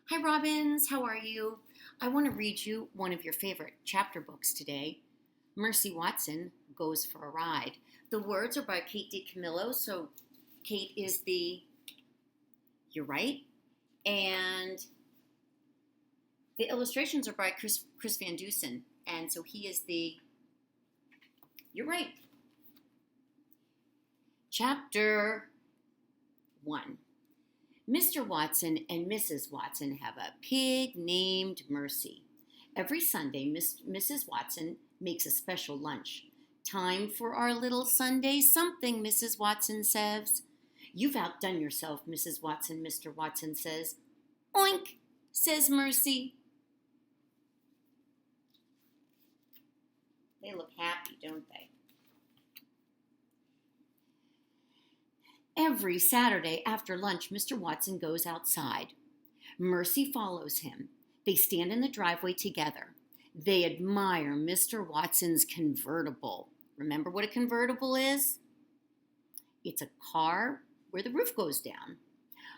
Hi, Robbins. How are you? I want to read you one of your favorite chapter books today. Mercy Watson Goes for a Ride. The words are by Kate DiCamillo. So, Kate is you're right. And the illustrations are by Chris Van Dusen. And so he is you're right. Chapter 1. Mr. Watson and Mrs. Watson have a pig named Mercy. Every Sunday, Mrs. Watson makes a special lunch. Time for our little Sunday something, Mrs. Watson says. You've outdone yourself, Mrs. Watson, Mr. Watson says. Oink, says Mercy. They look happy, don't they? Every Saturday after lunch, Mr. Watson goes outside. Mercy follows him. They stand in the driveway together. They admire Mr. Watson's convertible. Remember what a convertible is? It's a car where the roof goes down.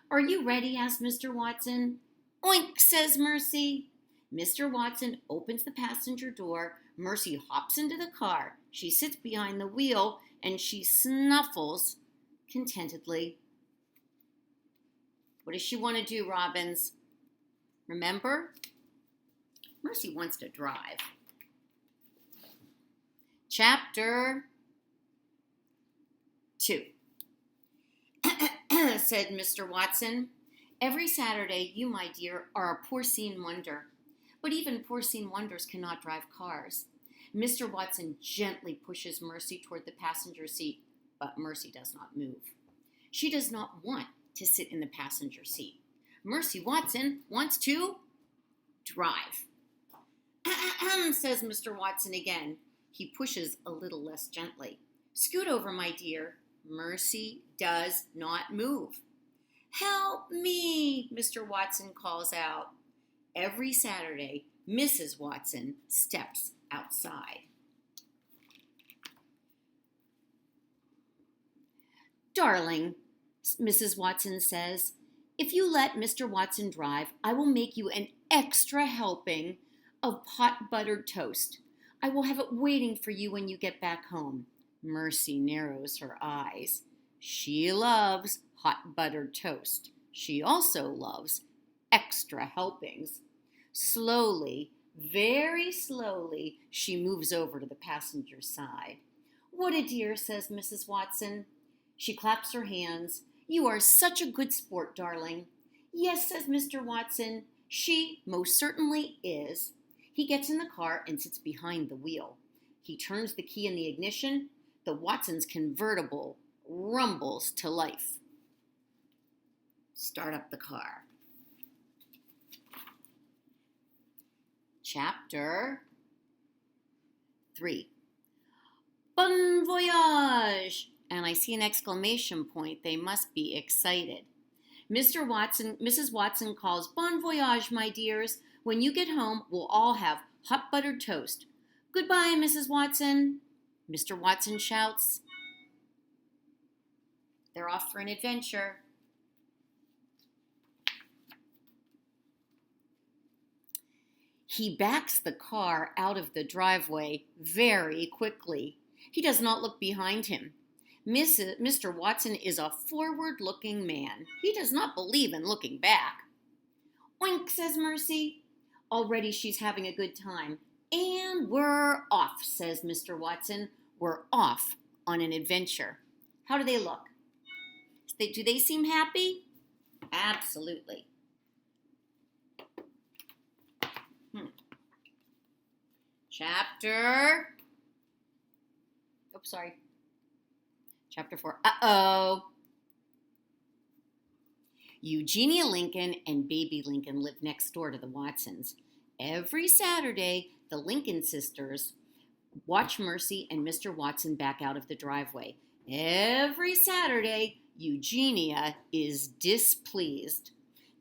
Are you ready? Asked Mr. Watson. Oink, says Mercy. Mr. Watson opens the passenger door. Mercy hops into the car. She sits behind the wheel and she snuffles contentedly. What does she want to do, Robbins? Remember? Mercy wants to drive. Chapter 2. Said Mr. Watson. Every Saturday, you, my dear, are a porcine wonder. But even porcine wonders cannot drive cars. Mr. Watson gently pushes Mercy toward the passenger seat. But Mercy does not move. She does not want to sit in the passenger seat. Mercy Watson wants to drive. Says Mr. Watson again. He pushes a little less gently. Scoot over, my dear. Mercy does not move. Help me, Mr. Watson calls out. Every Saturday, Mrs. Watson steps outside. Darling, Mrs. Watson says, if you let Mr. Watson drive, I will make you an extra helping of hot buttered toast. I will have it waiting for you when you get back home. Mercy narrows her eyes. She loves hot buttered toast. She also loves extra helpings. Slowly, very slowly, she moves over to the passenger side. What a dear, says Mrs. Watson. She claps her hands. You are such a good sport, darling. Yes, says Mr. Watson. She most certainly is. He gets in the car and sits behind the wheel. He turns the key in the ignition. The Watsons' convertible rumbles to life. Start up the car. Chapter 3. Bon voyage! And I see an exclamation point. They must be excited. Mrs. Watson calls, Bon voyage, my dears. When you get home, we'll all have hot buttered toast. Goodbye, Mrs. Watson. Mr. Watson shouts. They're off for an adventure. He backs the car out of the driveway very quickly. He does not look behind him. Mr. Watson is a forward-looking man. He does not believe in looking back. Oink, says Mercy. Already she's having a good time. And we're off, says Mr. Watson. We're off on an adventure. How do they look? Do they seem happy? Absolutely. Chapter 4. Uh-oh. Eugenia Lincoln and baby Lincoln live next door to the Watsons. Every Saturday, the Lincoln sisters watch Mercy and Mr. Watson back out of the driveway. Every Saturday, Eugenia is displeased.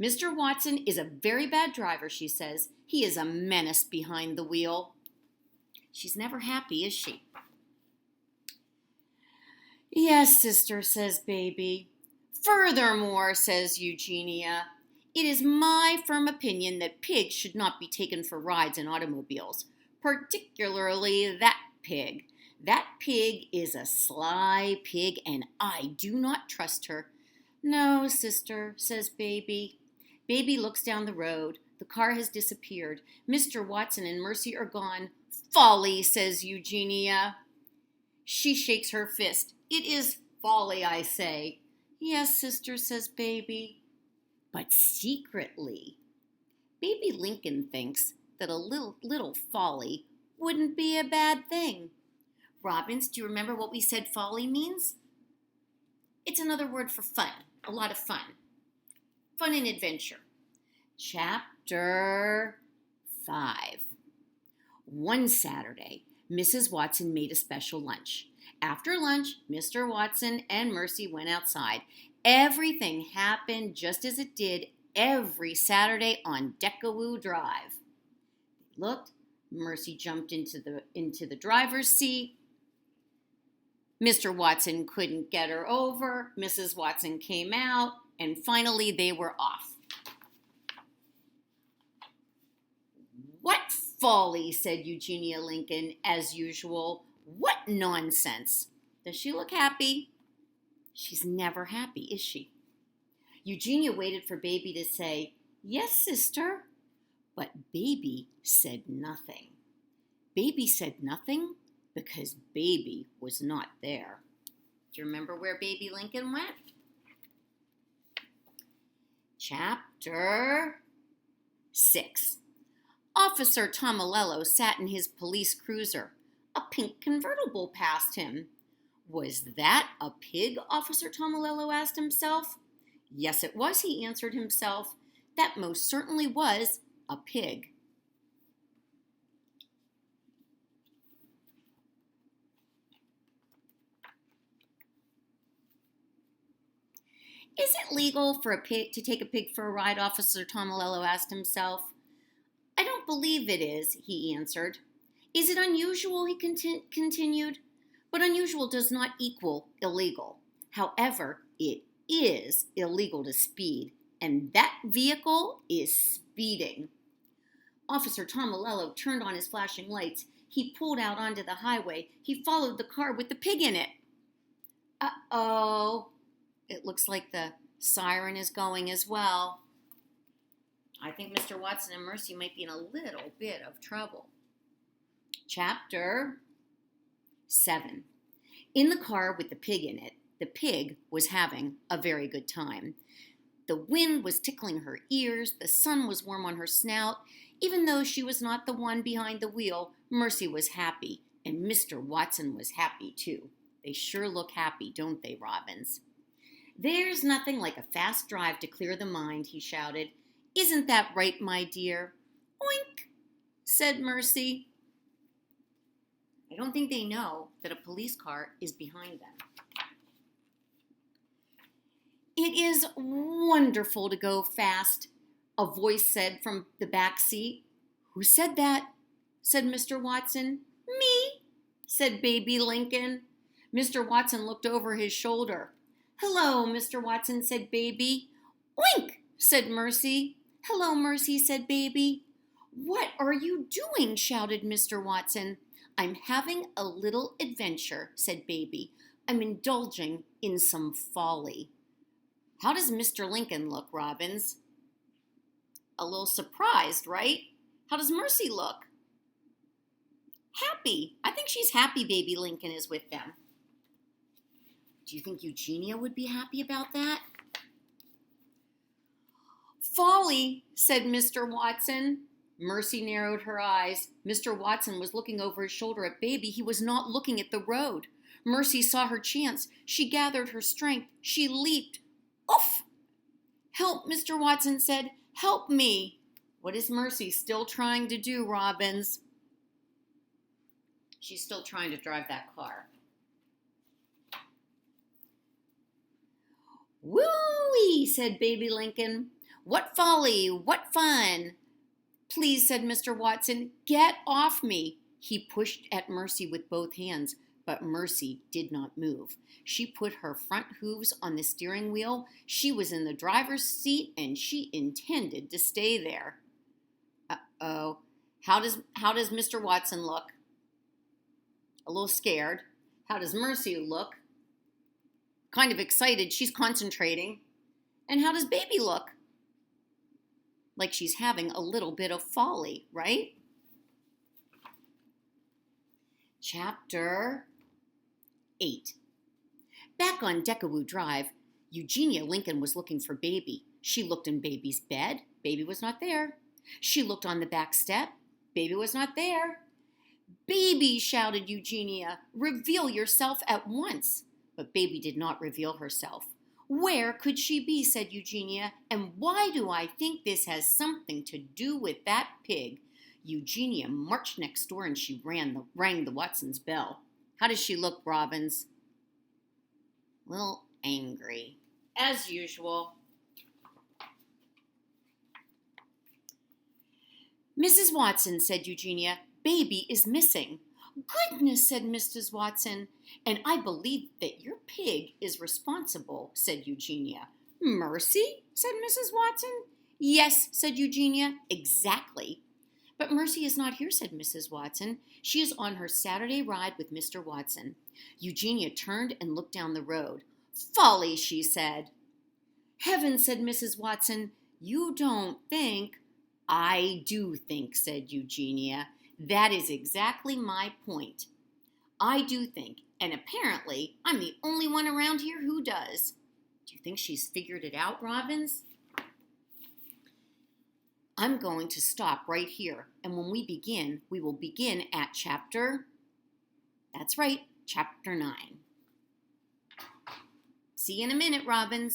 Mr. Watson is a very bad driver, she says. He is a menace behind the wheel. She's never happy, is she? Yes, sister, says baby. Furthermore, says Eugenia, It is my firm opinion that pigs should not be taken for rides in automobiles, particularly that pig. That pig is a sly pig, and I do not trust her. No, sister, says Baby. Baby looks down the road. The car has disappeared. Mr. Watson and Mercy are gone. Folly, says Eugenia. She shakes her fist. It is folly, I say. Yes, sister, says Baby. But secretly, Baby Lincoln thinks that a little folly wouldn't be a bad thing. Robbins, do you remember what we said folly means? It's another word for fun, a lot of fun. Fun and adventure. Chapter 5. One Saturday, Mrs. Watson made a special lunch. After lunch, Mr. Watson and Mercy went outside. Everything happened just as it did every Saturday on Deckawoo Drive. They looked. Mercy jumped into the driver's seat. Mr. Watson couldn't get her over. Mrs. Watson came out, and finally they were off. What folly, said Eugenia Lincoln, as usual. What nonsense. Does she look happy? She's never happy, is she? Eugenia waited for Baby to say, yes, sister. But Baby said nothing. Baby said nothing because Baby was not there. Do you remember where Baby Lincoln went? Chapter 6. Officer Tomilello sat in his police cruiser. A pink convertible passed him. Was that a pig? Officer Tomilello asked himself. Yes, it was, he answered himself. That most certainly was a pig. Is it legal for a pig to take a pig for a ride? Officer Tomilello asked himself. I don't believe it is, he answered. Is it unusual, he continued? But unusual does not equal illegal. However, it is illegal to speed, and that vehicle is speeding. Officer Tomilello turned on his flashing lights. He pulled out onto the highway. He followed the car with the pig in it. Uh-oh. It looks like the siren is going as well. I think Mr. Watson and Mercy might be in a little bit of trouble. Chapter 7. In the car with the pig in it, the pig was having a very good time. The wind was tickling her ears, the sun was warm on her snout. Even though she was not the one behind the wheel, Mercy was happy, and Mr. Watson was happy too. They sure look happy, don't they, Robbins? There's nothing like a fast drive to clear the mind, he shouted. Isn't that right, my dear? Oink, said Mercy. I don't think they know that a police car is behind them. It is wonderful to go fast, a voice said from the back seat. Who said that? Said Mr. Watson. Me, said Baby Lincoln. Mr. Watson looked over his shoulder. Hello, Mr. Watson, said Baby. Oink, said Mercy. Hello, Mercy, said Baby. What are you doing? Shouted Mr. Watson. I'm having a little adventure, said Baby. I'm indulging in some folly. How does Mr. Lincoln look, Robbins? A little surprised, right? How does Mercy look? Happy. I think she's happy Baby Lincoln is with them. Do you think Eugenia would be happy about that? Folly, said Mr. Watson. Mercy narrowed her eyes. Mr. Watson was looking over his shoulder at Baby. He was not looking at the road. Mercy saw her chance. She gathered her strength. She leaped. Oof! Help, Mr. Watson said. Help me. What is Mercy still trying to do, Robbins? She's still trying to drive that car. Woo-wee, said Baby Lincoln. What folly, what fun. Please, said Mr. Watson, get off me. He pushed at Mercy with both hands. But Mercy did not move. She put her front hooves on the steering wheel. She was in the driver's seat, and she intended to stay there. Uh-oh. How does Mr. Watson look? A little scared. How does Mercy look? Kind of excited. She's concentrating. And how does Baby look? Like she's having a little bit of folly, right? Chapter 8. Back on Decawoo Drive, Eugenia Lincoln was looking for Baby. She looked in Baby's bed. Baby was not there. She looked on the back step. Baby was not there. "Baby," shouted Eugenia, "reveal yourself at once." But Baby did not reveal herself. "Where could she be?" said Eugenia. "And why do I think this has something to do with that pig?" Eugenia marched next door and she rang the Watsons' bell. How does she look, Robbins? A little angry, as usual. "Mrs. Watson," said Eugenia, "Baby is missing." "Goodness," said Mrs. Watson. "And I believe that your pig is responsible," said Eugenia. "Mercy?" said Mrs. Watson. "Yes," said Eugenia, "exactly." "But Mercy is not here," said Mrs. Watson. "She is on her Saturday ride with Mr. Watson." Eugenia turned and looked down the road. "Folly," she said. "Heaven," said Mrs. Watson. "You don't think—" "I do think," said Eugenia. "That is exactly my point. I do think, and apparently I'm the only one around here who does." Do you think she's figured it out, Robbins? I'm going to stop right here, and when we will begin at chapter, that's right, chapter 9. See you in a minute, Robbins.